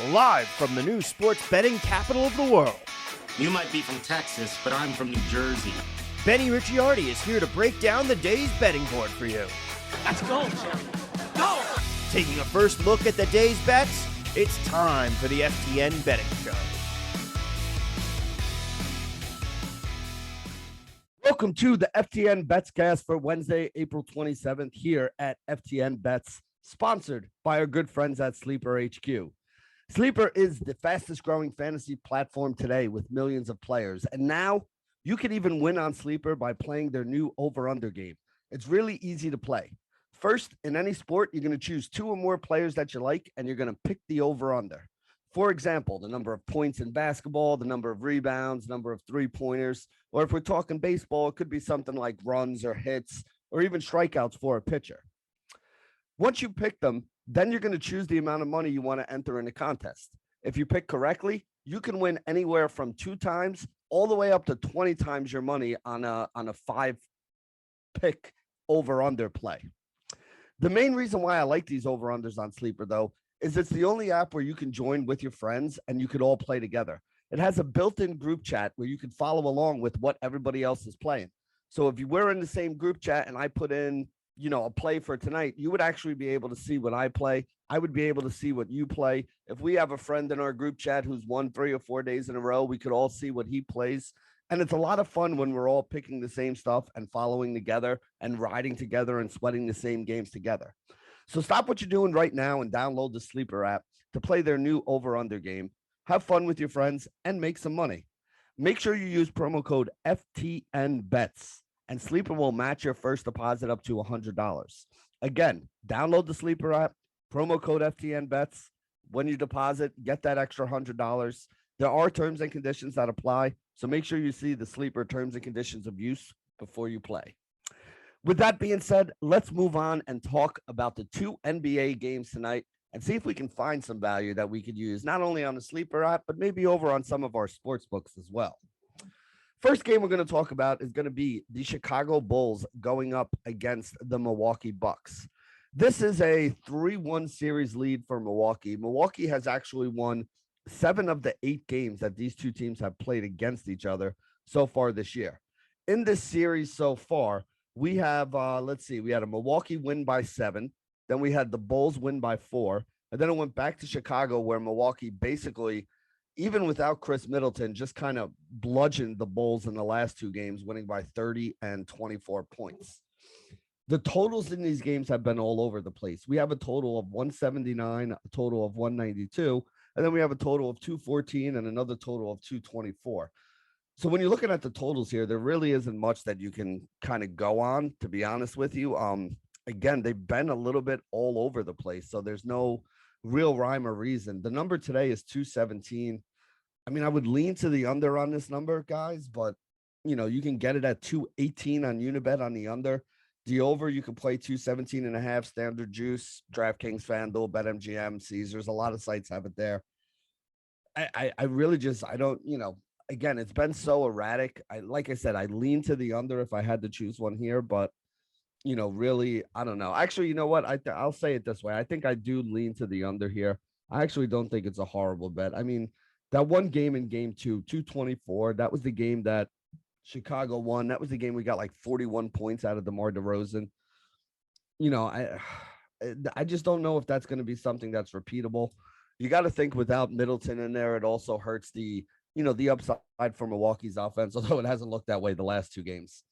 live from the new sports betting capital of the world. You might be from Texas, but I'm from New Jersey. Benny Ricciardi is here to break down the day's betting board for you. Let's go, Jerry. Go! Taking a first look at the day's bets, it's time for the FTN Betting Show. Welcome to the FTN Bets Cast for Wednesday, April 27th here at FTN Bets, sponsored by our good friends at Sleeper HQ. Sleeper is the fastest growing fantasy platform today with millions of players. And now you can even win on Sleeper by playing their new over-under game. It's really easy to play. First, in any sport, you're going to choose two or more players that you like, and you're going to pick the over-under. For example, the number of points in basketball, the number of rebounds, number of three-pointers, or if we're talking baseball, it could be something like runs or hits or even strikeouts for a pitcher. Once you pick them, then you're going to choose the amount of money you want to enter in a contest. If you pick correctly, you can win anywhere from 2 times all the way up to 20 times your money on a 5-pick over-under play. The main reason why I like these over-unders on Sleeper, though, is it's the only app where you can join with your friends and you could all play together. It has a built-in group chat where you can follow along with what everybody else is playing. So if you were in the same group chat and I put in, a play for tonight, you would actually be able to see what I play. I would be able to see what you play. If we have a friend in our group chat who's won 3 or 4 days in a row, we could all see what he plays. And it's a lot of fun when we're all picking the same stuff and following together and riding together and sweating the same games together. So stop what you're doing right now and download the Sleeper app to play their new over-under game. Have fun with your friends and make some money. Make sure you use promo code FTNBets, and Sleeper will match your first deposit up to $100. Again, download the Sleeper app, promo code FTNBets. When you deposit, get that extra $100. There are terms and conditions that apply, so make sure you see the Sleeper terms and conditions of use before you play. With that being said, let's move on and talk about the 2 NBA games tonight and see if we can find some value that we could use, not only on the Sleeper app, but maybe over on some of our sports books as well. First game we're going to talk about is going to be the Chicago Bulls going up against the Milwaukee Bucks. This is a 3-1 series lead for Milwaukee. Milwaukee has actually won 7 of the 8 games that these two teams have played against each other so far this year. In this series so far, we have, we had a Milwaukee win by 7. Then we had the Bulls win by 4. And then it went back to Chicago where Milwaukee basically, even without Chris Middleton, just kind of bludgeoned the Bulls in the last 2 games, winning by 30 and 24 points. The totals in these games have been all over the place. We have a total of 179, a total of 192, and then we have a total of 214 and another total of 224. So when you're looking at the totals here, there really isn't much that you can kind of go on, to be honest with you. Again, they've been a little bit all over the place, so there's no real rhyme or reason. The number today is 217. I mean, I would lean to the under on this number, guys, but, you can get it at 218 on Unibet on the under. The over, you can play 217.5, standard juice, DraftKings, FanDuel, BetMGM, Caesars. A lot of sites have it there. I really just, I don't, again, it's been so erratic. Like I said, I lean to the under if I had to choose one here, but, really, I don't know. Actually, you know what? I'll say it this way. I think I do lean to the under here. I actually don't think it's a horrible bet. I mean, that one game in game 2, 224, that was the game that Chicago won. That was the game we got like 41 points out of DeMar DeRozan. I just don't know if that's going to be something that's repeatable. You got to think without Middleton in there, it also hurts the upside for Milwaukee's offense, although it hasn't looked that way the last 2 games.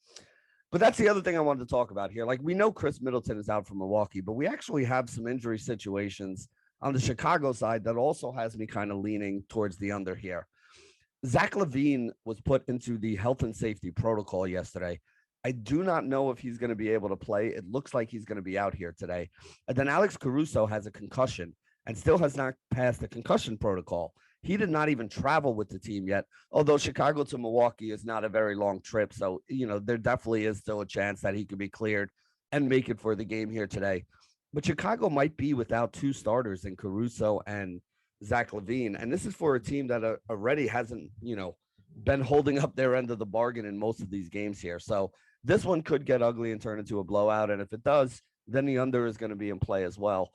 But that's the other thing I wanted to talk about here. Like, we know Chris Middleton is out for Milwaukee, but we actually have some injury situations on the Chicago side that also has me kind of leaning towards the under here. Zach Levine was put into the health and safety protocol yesterday. I do not know if he's going to be able to play. It looks like he's going to be out here today. And then Alex Caruso has a concussion and still has not passed the concussion protocol. He did not even travel with the team yet, although Chicago to Milwaukee is not a very long trip. So, there definitely is still a chance that he could be cleared and make it for the game here today. But Chicago might be without 2 starters in Caruso and Zach Levine. And this is for a team that already hasn't, been holding up their end of the bargain in most of these games here. So this one could get ugly and turn into a blowout. And if it does, then the under is going to be in play as well.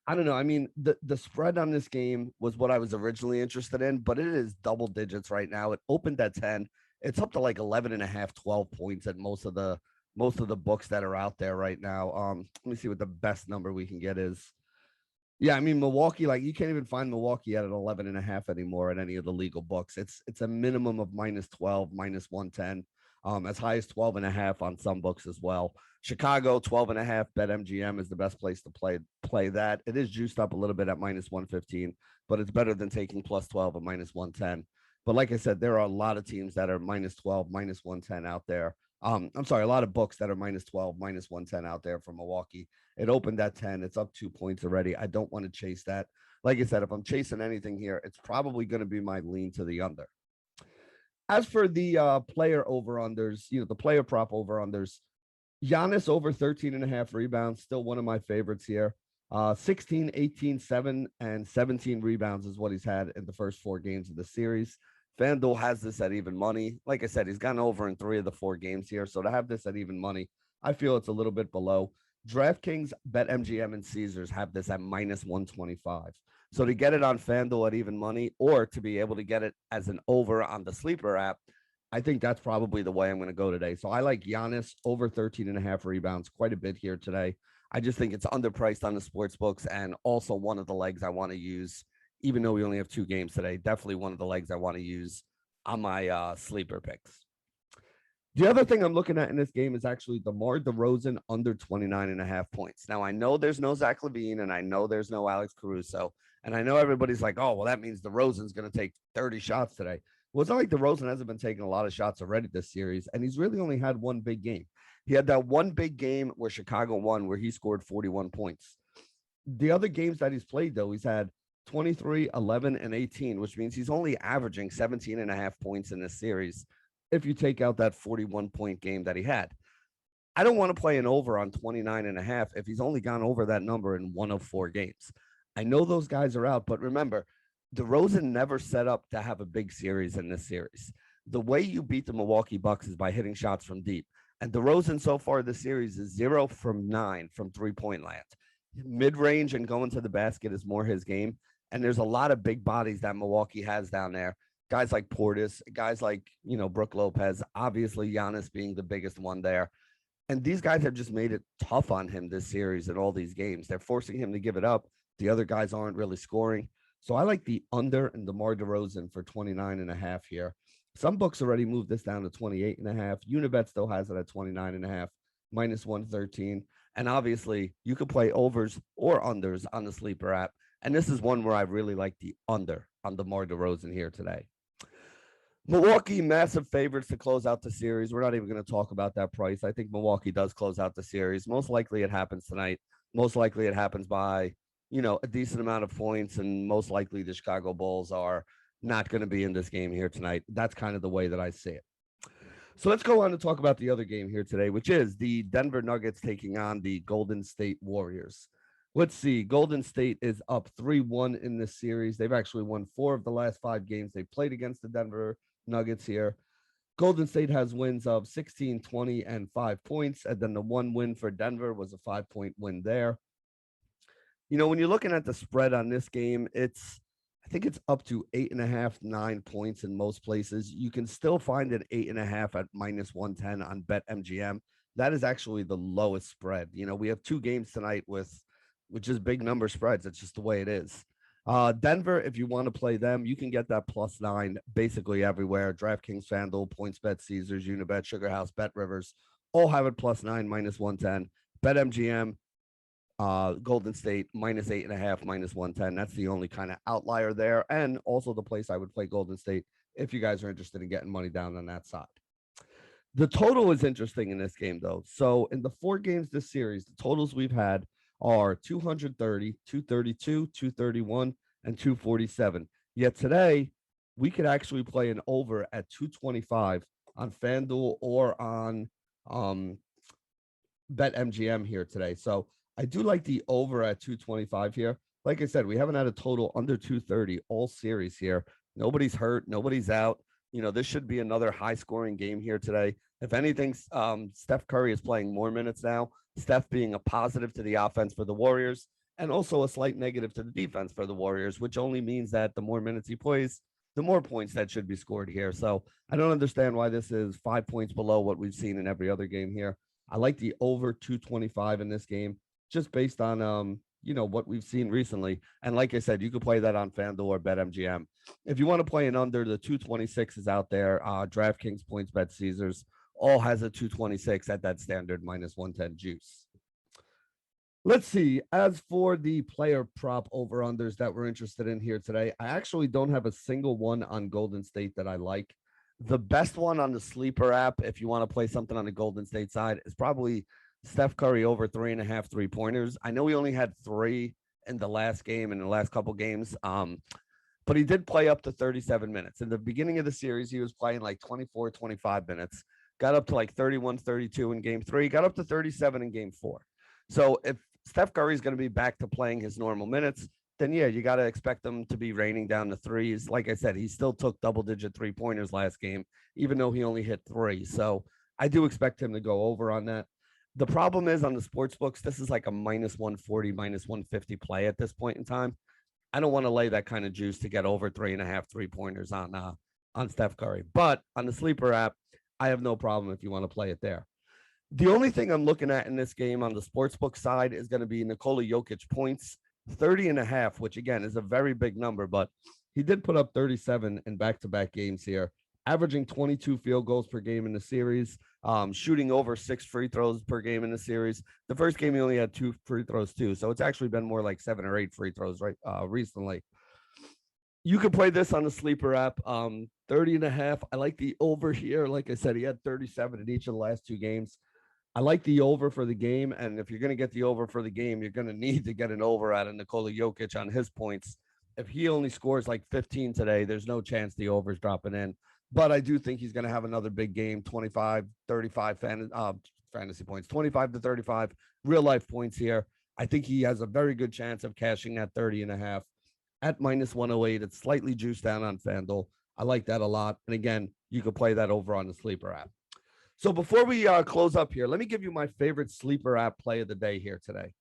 I don't know. I mean, the spread on this game was what I was originally interested in, but it is double digits right now. It opened at 10. It's up to like 11 and a half, 12 points at most of the books that are out there right now. Let me see what the best number we can get is. Yeah, I mean Milwaukee, like you can't even find Milwaukee at an 11 and a half anymore at any of the legal books. It's a minimum of minus 12, minus 110, as high as 12 and a half on some books as well. Chicago 12 and a half, bet MGM is the best place to play that. It is juiced up a little bit at minus 115, but it's better than taking plus 12 or minus 110. But like I said, there are a lot of teams that are minus 12, minus 110 out there. I'm sorry, a lot of books that are minus 12, minus 110 out there for Milwaukee. It opened at 10. It's up 2 points already. I don't want to chase that. Like I said, if I'm chasing anything here, it's probably going to be my lean to the under. As for the player over-unders, the player prop over-unders, Giannis over 13 and a half rebounds, still one of my favorites here. 16, 18, 7, and 17 rebounds is what he's had in the first 4 games of the series. FanDuel has this at even money. Like I said, he's gone over in 3 of the 4 games here. So to have this at even money, I feel it's a little bit below. DraftKings, BetMGM, and Caesars have this at minus 125. So to get it on FanDuel at even money, or to be able to get it as an over on the Sleeper app, I think that's probably the way I'm going to go today. So I like Giannis over 13 and a half rebounds quite a bit here today. I just think it's underpriced on the sports books, and also one of the legs I want to use, even though we only have 2 games today, definitely one of the legs I want to use on my sleeper picks. The other thing I'm looking at in this game is actually DeMar DeRozan under 29 and a half points. Now, I know there's no Zach Levine, and I know there's no Alex Caruso, and I know everybody's like, oh, well, that means DeRozan's going to take 30 shots today. Well, it's not like DeRozan hasn't been taking a lot of shots already this series, and he's really only had one big game. He had that one big game where Chicago won, where he scored 41 points. The other games that he's played, though, he's had 23, 11, and 18, which means he's only averaging 17 and a half points in this series if you take out that 41-point game that he had. I don't want to play an over on 29 and a half if he's only gone over that number in 1 of 4 games. I know those guys are out, but remember, DeRozan never set up to have a big series in this series. The way you beat the Milwaukee Bucks is by hitting shots from deep. And DeRozan so far this series is 0 from 9 from three-point land. Mid-range and going to the basket is more his game. And there's a lot of big bodies that Milwaukee has down there. Guys like Portis, guys like, Brook Lopez, obviously Giannis being the biggest one there. And these guys have just made it tough on him this series and all these games. They're forcing him to give it up. The other guys aren't really scoring. So I like the under and DeMar DeRozan for 29 and a half here. Some books already moved this down to 28 and a half. Unibet still has it at 29 and a half, minus 113. And obviously you could play overs or unders on the Sleeper app. And this is one where I really like the under on DeMar DeRozan here today. Milwaukee, massive favorites to close out the series. We're not even going to talk about that price. I think Milwaukee does close out the series. Most likely it happens tonight. Most likely it happens by, a decent amount of points. And most likely the Chicago Bulls are not going to be in this game here tonight. That's kind of the way that I see it. So let's go on to talk about the other game here today, which is the Denver Nuggets taking on the Golden State Warriors. Let's see. Golden State is up 3-1 in this series. They've actually won 4 of the last 5 games they played against the Denver Nuggets here. Golden State has wins of 16, 20, and 5 points. And then the one win for Denver was a 5-point win there. When you're looking at the spread on this game, I think it's up to 8.5, 9 points in most places. You can still find an 8.5 at minus 110 on BetMGM. That is actually the lowest spread. We have 2 games tonight with just big number spreads. It's just the way it is. Denver, if you want to play them, you can get that plus 9 basically everywhere. DraftKings, FanDuel, PointsBet, Caesars, Unibet, Sugar House, Bet Rivers, all have it plus 9, minus 110. BetMGM, Golden State, minus 8.5, minus 110. That's the only kind of outlier there. And also the place I would play Golden State if you guys are interested in getting money down on that side. The total is interesting in this game, though. So in the 4 games this series, the totals we've had are 230, 232, 231, and 247. Yet today, we could actually play an over at 225 on FanDuel or on BetMGM here today. So I do like the over at 225 here. Like I said, we haven't had a total under 230 all series here. Nobody's hurt. Nobody's out. This should be another high-scoring game here today. If anything, Steph Curry is playing more minutes now. Steph being a positive to the offense for the Warriors. and also a slight negative to the defense for the Warriors, which only means that the more minutes he plays, the more points that should be scored here. So I don't understand why this is 5 points below what we've seen in every other game here. I like the over 225 in this game, just based on what we've seen recently. And like I said, you could play that on FanDuel or BetMGM. If you want to play an under, the 226 is out there. DraftKings, PointsBet, Caesars all has a 226 at that standard minus 110 juice. Let's see. As for the player prop over-unders that we're interested in here today, I actually don't have a single one on Golden State that I like. The best one on the Sleeper app, if you want to play something on the Golden State side, is probably Steph Curry over 3.5 3-pointers. I know he only had 3 in the last game, in the last couple games, but he did play up to 37 minutes. In the beginning of the series, he was playing like 24, 25 minutes, got up to like 31, 32 in game 3, got up to 37 in game 4. So if Steph Curry is going to be back to playing his normal minutes, then yeah, you got to expect him to be raining down the threes. Like I said, he still took double-digit 3-pointers last game, even though he only hit 3. So I do expect him to go over on that. The problem is on the sports books, this is like a minus 140, minus 150 play at this point in time. I don't want to lay that kind of juice to get over 3.5 3-pointers on Steph Curry. But on the Sleeper app, I have no problem if you want to play it there. The only thing I'm looking at in this game on the sportsbook side is going to be Nikola Jokic points, 30.5, which again is a very big number, but he did put up 37 in back-to-back games here, averaging 22 field goals per game in the series, shooting over 6 free throws per game in the series. The first game, he only had 2 free throws too, so it's actually been more like 7 or 8 free throws recently. You could play this on the Sleeper app, 30.5. I like the over here. Like I said, he had 37 in each of the last 2 games. I like the over for the game, and if you're going to get the over for the game, you're going to need to get an over out of Nikola Jokic on his points. If he only scores like 15 today, there's no chance the over's dropping in. But I do think he's going to have another big game, 25, 35 fantasy points, 25 to 35 real-life points here. I think he has a very good chance of cashing that 30.5 at minus 108. It's slightly juiced down on FanDuel. I like that a lot. And again, you could play that over on the Sleeper app. So before we close up here, let me give you my favorite Sleeper app play of the day here today.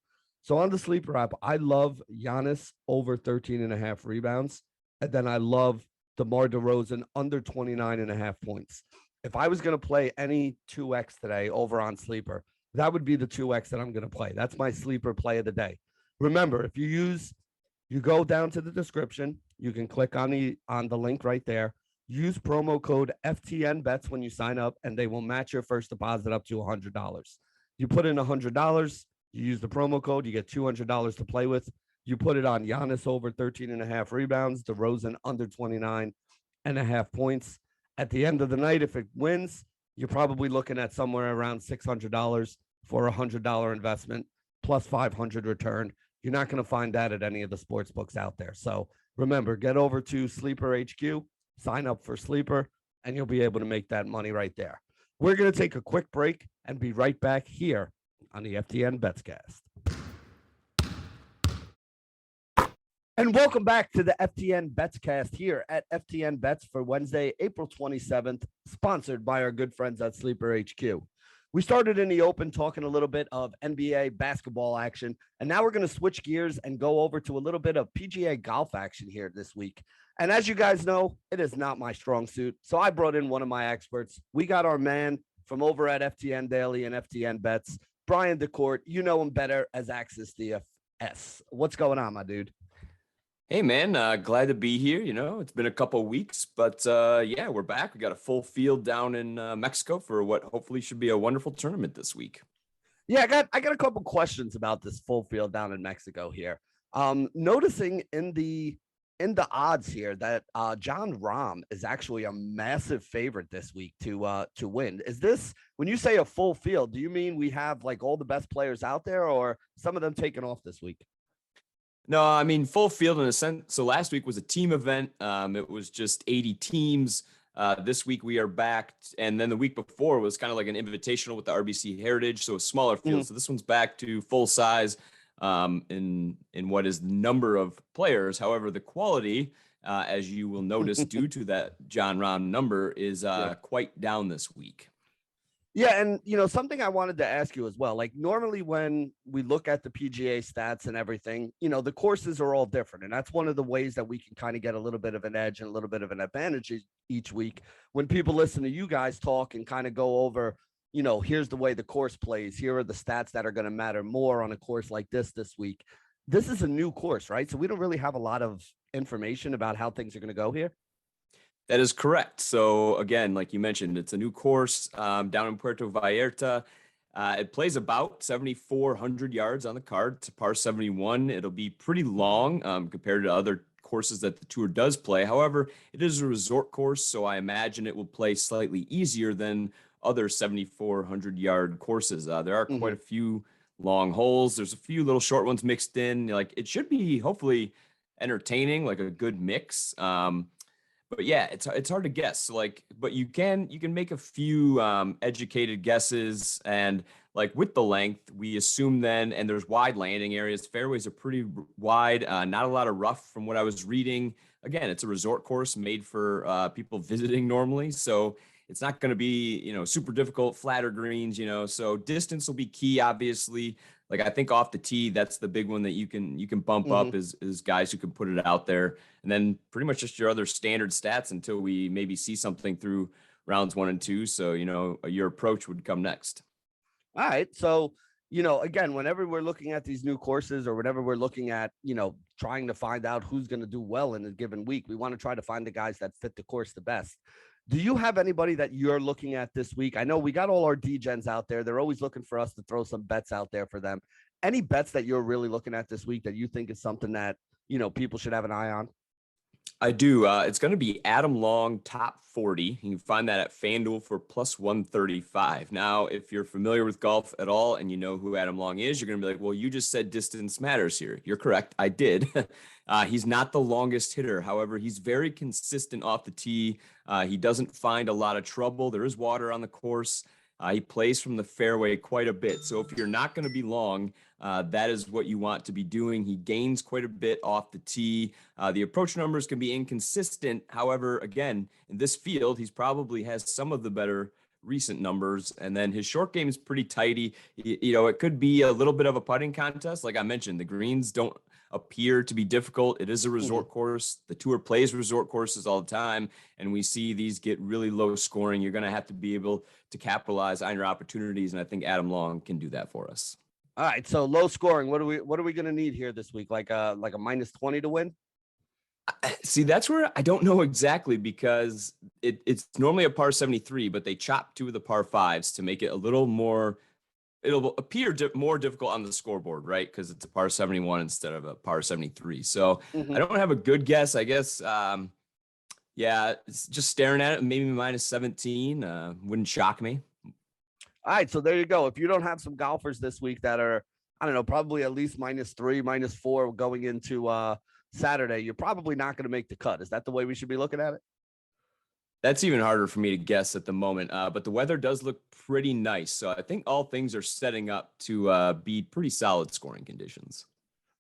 So on the Sleeper app, I love Giannis over 13.5 rebounds. And then I love DeMar DeRozan under 29.5 points. If I was going to play any 2X today over on Sleeper, that would be the 2X that I'm going to play. That's my Sleeper play of the day. Remember, if you go down to the description, you can click on the link right there. Use promo code FTNBets when you sign up, and they will match your first deposit up to $100. You put in $100, you use the promo code, you get $200 to play with. You put it on Giannis over 13.5 rebounds, DeRozan under 29.5 points. At the end of the night, if it wins, you're probably looking at somewhere around $600 for a $100 investment plus 500 return. You're not going to find that at any of the sports books out there. So remember, get over to Sleeper HQ. Sign up for Sleeper, and you'll be able to make that money right there. We're going to take a quick break and be right back here on the FTN Bets Cast. And welcome back to the FTN Bets Cast here at FTN Bets for Wednesday, April 27th, sponsored by our good friends at Sleeper HQ. We started in the Open talking a little bit of NBA basketball action, and now we're going to switch gears and go over to a little bit of PGA golf action here this week. And as you guys know, it is not my strong suit, so I brought in one of my experts. We got our man from over at FTNDaily and FTNBets, Bryan DeCorte. You know him better as Axis DFS. What's going on, my dude? Hey, man, glad to be here. You know, it's been a couple of weeks, but yeah, we're back. We got a full field down in Mexico for what hopefully should be a wonderful tournament this week. Yeah, I got a couple questions about this full field down in Mexico here. Noticing in the odds here that Jon Rahm is actually a massive favorite this week to win. Is this, when you say a full field, do you mean we have like all the best players out there, or some of them taking off this week? No, I mean, full field in a sense. So last week was a team event. It was just 80 teams. This week we are back. And then the week before was kind of like an invitational with the RBC Heritage. So a smaller field. So this one's back to full size in what is the number of players. However, the quality, as you will notice, due to that Jon Rahm number is quite down this week. Yeah, and something I wanted to ask you as well. Like normally when we look at the PGA stats and everything, the courses are all different. And that's one of the ways that we can kind of get a little bit of an edge and a little bit of an advantage each week when people listen to you guys talk and kind of go over, here's the way the course plays. Here are the stats that are going to matter more on a course like this week. This is a new course, right? So we don't really have a lot of information about how things are going to go here. That is correct. So again, like you mentioned, it's a new course down in Puerto Vallarta. It plays about 7,400 yards on the card to par 71. It'll be pretty long compared to other courses that the tour does play. However, it is a resort course, so I imagine it will play slightly easier than other 7,400 yard courses. There are quite a few long holes. There's a few little short ones mixed in. Like it should be hopefully entertaining, like a good mix. But yeah, it's hard to guess. So but you can make a few educated guesses, and like with the length, we assume then, and there's wide landing areas. Fairways are pretty wide, not a lot of rough from what I was reading. Again, it's a resort course made for people visiting normally, so it's not going to be super difficult, flatter greens. So distance will be key, obviously. Like I think off the tee, that's the big one that you can bump up is guys who can put it out there, and then pretty much just your other standard stats until we maybe see something through rounds 1 and 2. So your approach would come next. All right, so again, whenever we're looking at these new courses or whenever we're looking at trying to find out who's going to do well in a given week, we want to try to find the guys that fit the course the best. Do you have anybody that you're looking at this week? I know we got all our DGens out there. They're always looking for us to throw some bets out there for them. Any bets that you're really looking at this week that you think is something that, people should have an eye on? I do. It's going to be Adam Long, top 40. You can find that at FanDuel for plus 135. Now, if you're familiar with golf at all and you know who Adam Long is, you're going to be like, well, you just said distance matters here. You're correct. I did. He's not the longest hitter. However, he's very consistent off the tee. He doesn't find a lot of trouble. There is water on the course. He plays from the fairway quite a bit. So if you're not going to be long, that is what you want to be doing. He gains quite a bit off the tee. The approach numbers can be inconsistent. However, again, in this field, he's probably has some of the better recent numbers. And then his short game is pretty tidy. It could be a little bit of a putting contest. Like I mentioned, the greens don't appear to be difficult. It is a resort course. The tour plays resort courses all the time, and we see these get really low scoring. You're going to have to be able to capitalize on your opportunities, and I think Adam Long can do that for us. All right, so low scoring. What are we going to need here this week? Like a minus 20 to win? See, that's where I don't know exactly, because it's normally a par 73, but they chop 2 of the par 5s to make it a little more. It'll appear more difficult on the scoreboard, right? Because it's a par 71 instead of a par 73. So I don't have a good guess. I guess, it's just staring at it, maybe minus 17 wouldn't shock me. All right, so there you go. If you don't have some golfers this week that are, I don't know, probably at least -3, -4 going into Saturday, you're probably not going to make the cut. Is that the way we should be looking at it? That's even harder for me to guess at the moment, but the weather does look pretty nice. So I think all things are setting up to be pretty solid scoring conditions.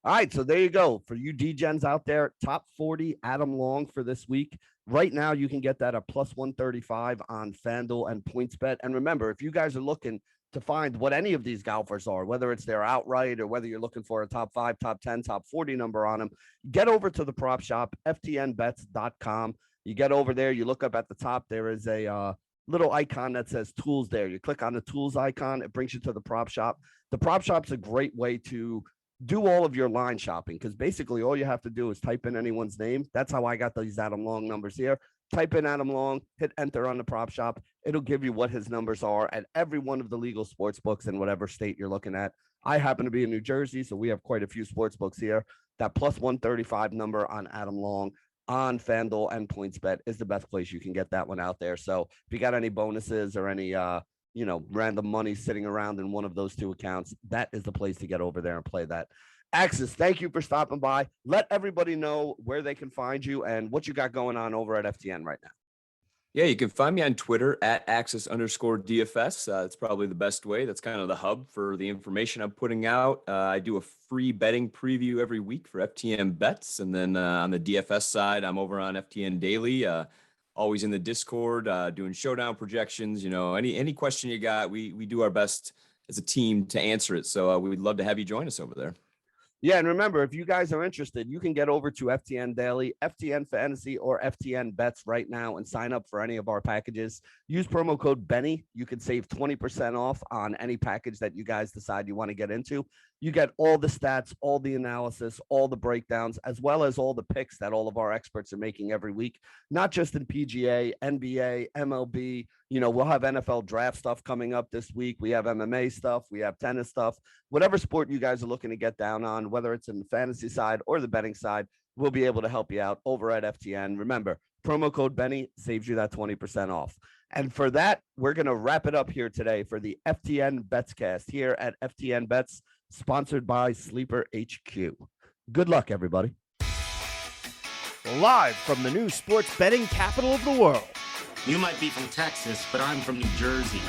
All right, so there you go. For you DGens out there, top 40 Adam Long for this week. Right now, you can get that at plus 135 on FanDuel and PointsBet. And remember, if you guys are looking to find what any of these golfers are, whether it's their outright or whether you're looking for a top 5, top 10, top 40 number on them, get over to the prop shop, FTNBets.com. You get over there, you look up at the top, there is a little icon that says tools there. You click on the tools icon, it brings you to the prop shop. The prop shop's a great way to do all of your line shopping, because basically all you have to do is type in anyone's name. That's how I got these Adam Long numbers here. Type in Adam Long, hit enter on the prop shop. It'll give you what his numbers are at every one of the legal sports books in whatever state you're looking at. I happen to be in New Jersey, so we have quite a few sports books here. That plus 135 number on Adam Long on FanDuel and PointsBet is the best place you can get that one out there. So if you got any bonuses or any random money sitting around in one of those 2 accounts, that is the place to get over there and play that. Axis, thank you for stopping by. Let everybody know where they can find you and what you got going on over at FTN right now. Yeah, you can find me on Twitter at Axis_DFS. It's probably the best way. That's kind of the hub for the information I'm putting out. I do a free betting preview every week for FTN Bets. And then on the DFS side, I'm over on FTN Daily. always in the Discord, doing showdown projections. Any question you got, we do our best as a team to answer it. So we'd love to have you join us over there. Yeah, and remember, if you guys are interested, you can get over to FTN Daily, FTN Fantasy, or FTN Bets right now and sign up for any of our packages. Use promo code Benny. You can save 20% off on any package that you guys decide you want to get into. You get all the stats, all the analysis, all the breakdowns, as well as all the picks that all of our experts are making every week, not just in PGA, NBA, MLB. We'll have NFL draft stuff coming up this week. We have MMA stuff. We have tennis stuff. Whatever sport you guys are looking to get down on, whether it's in the fantasy side or the betting side, we'll be able to help you out over at FTN. Remember, promo code Benny saves you that 20% off. And for that, we're going to wrap it up here today for the FTN Bets Cast here at FTN Bets, sponsored by Sleeper HQ. Good luck, everybody. Live from the new sports betting capital of the world. You might be from Texas, but I'm from New Jersey.